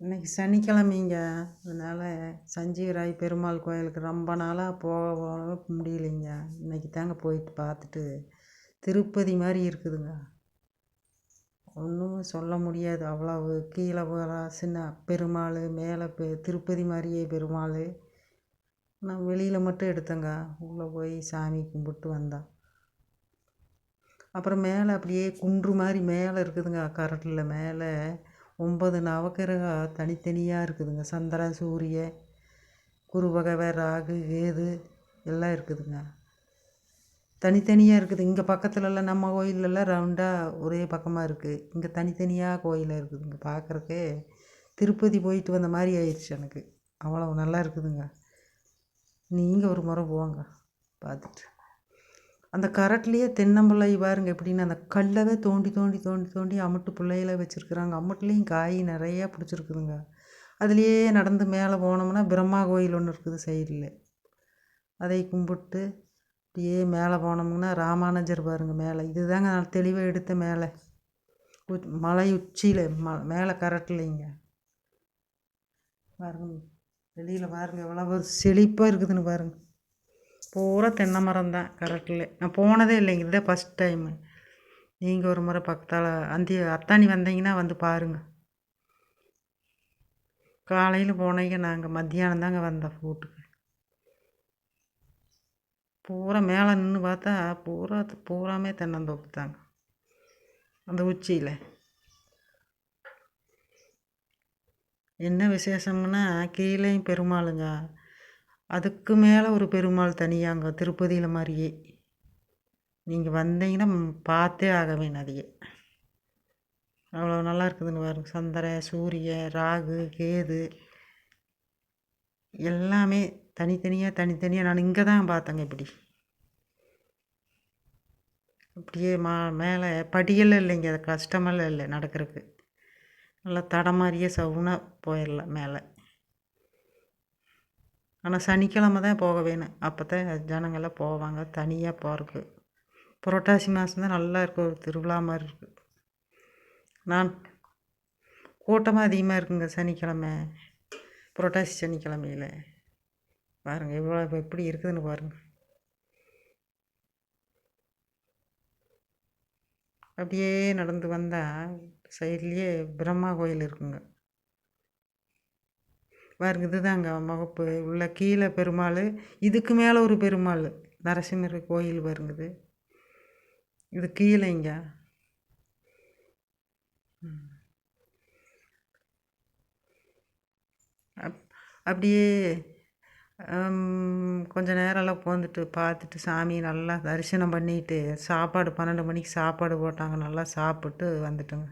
இன்னைக்கு சனிக்கிழமைங்க. அதனால் சஞ்சீவராய பெருமாள் கோயிலுக்கு ரொம்ப நாளாக போக முடியலைங்க. இன்னைக்கு தாங்க போயிட்டு பார்த்துட்டு திருப்பதி மாதிரி இருக்குதுங்க. ஒன்றும் சொல்ல முடியாது. அவ்வளவு கீழே சின்ன பெருமாள், மேலே திருப்பதி மாதிரியே பெருமாள். நான் வெளியில் மட்டும் எடுத்தேங்க. உள்ளே போய் சாமி கும்பிட்டு வந்தேன். அப்புறம் மேலே அப்படியே குன்று மாதிரி மேலே இருக்குதுங்க. கரட்டில் மேலே 9 நவக்கிரகம் தனித்தனியாக இருக்குதுங்க. சந்திரன், சூரியன், குருபகவை, ராகு, கேது எல்லாம் இருக்குதுங்க. தனித்தனியாக இருக்குது. இங்கே பக்கத்துலலாம் நம்ம கோயிலெல்லாம் ரவுண்டாக ஒரே பக்கமாக இருக்குது. இங்கே தனித்தனியாக கோயிலாக இருக்குதுங்க. பார்க்குறக்கே திருப்பதி போயிட்டு வந்த மாதிரி ஆயிடுச்சு எனக்கு. அவ்வளோ நல்லா இருக்குதுங்க. நீங்கள் ஒரு முறை போங்க பார்த்துட்டு. அந்த கரட்லேயே தென்னம்பிள்ளை பாருங்க எப்படின்னு அந்த கல்லவே தோண்டி தோண்டி தோண்டி தோண்டி அமுட்டு பிள்ளையில வச்சுருக்குறாங்க. அமுட்டுலேயும் காய் நிறையா பிடிச்சிருக்குதுங்க. அதுலேயே நடந்து மேலே போனோம்னா பிரம்மா கோயில் ஒன்று இருக்குது சைடில். அதை கும்பிட்டு அப்படியே மேலே போனோம்னா ராமானுஜர் பாருங்கள் மேலே. இதுதாங்க நான் தெளிவாக எடுத்த மேலே மலை உச்சியில் மேலே கரட்லைங்க பாருங்க. வெளியில் பாருங்கள் எவ்வளோ செழிப்பாக இருக்குதுன்னு பாருங்கள். பூரா தென்னை மரம் தான் கரட்டில். நான் போனதே இல்லைங்க. இதுதான் ஃபஸ்ட் டைமு. நீங்கள் ஒரு முறை பக்கத்தால் அத்தாணி வந்தீங்கன்னா வந்து பாருங்கள். காலையில் போனீங்க. நாங்கள் மத்தியானம் தாங்க வந்தோம் வீட்டுக்கு. பூரா மேலே நின்று பார்த்தா பூராமே தென்னந்தோப்பு தாங்க அந்த உச்சியில். என்ன விசேஷம்னா கீழேயும் பெருமாளுங்க, அதுக்கு மேலே ஒரு பெருமாள் தனியாங்க திருப்பதியில் மாதிரியே. நீங்கள் வந்தீங்கன்னா பார்த்தே ஆக வேணும் அதையே. அவ்வளோ நல்லா இருக்குதுன்னு பாருங்க. சந்திரன், சூரியன், ராகு, கேது எல்லாமே தனித்தனியாக நான் இங்கே தான் பார்த்தேங்க. அப்படியே மேலே படியெல்லாம் இல்லைங்க. அது கஷ்டமெல்லாம் இல்லை நடக்கிறதுக்கு. நல்லா தடமாரியே சவுனாக போயிடலாம் மேலே. ஆனால் சனிக்கிழமை தான் போக வேணும். அப்போ தான் ஜனங்கள்லாம் போவாங்க தனியாக போகிறதுக்கு. புரட்டாசி மாதம் தான் நல்லா இருக்கும். ஒரு திருவிழா மாதிரி இருக்குது. நான் கூட்டமாக அதிகமாக இருக்குங்க சனிக்கிழமை, புரட்டாசி சனிக்கிழமையில். பாருங்கள் இவ்வளோ எப்படி இருக்குதுன்னு பாருங்கள். அப்படியே நடந்து வந்தால் சைட்லேயே பிரம்மா கோயில் இருக்குங்க பாருங்க. இதுதாங்க முகப்பு உள்ள கீழே பெருமாள், இதுக்கு மேலே ஒரு பெருமாள் நரசிம்மர் கோயில் பாருங்குது. இது கீழேங்க. அப்படியே கொஞ்சம் நேரம்லாம் உட்காந்துட்டு பார்த்துட்டு சாமி நல்லா தரிசனம் பண்ணிவிட்டு சாப்பாடு 12 மணிக்கு சாப்பாடு போட்டாங்க. நல்லா சாப்பிட்டு வந்துட்டோங்க.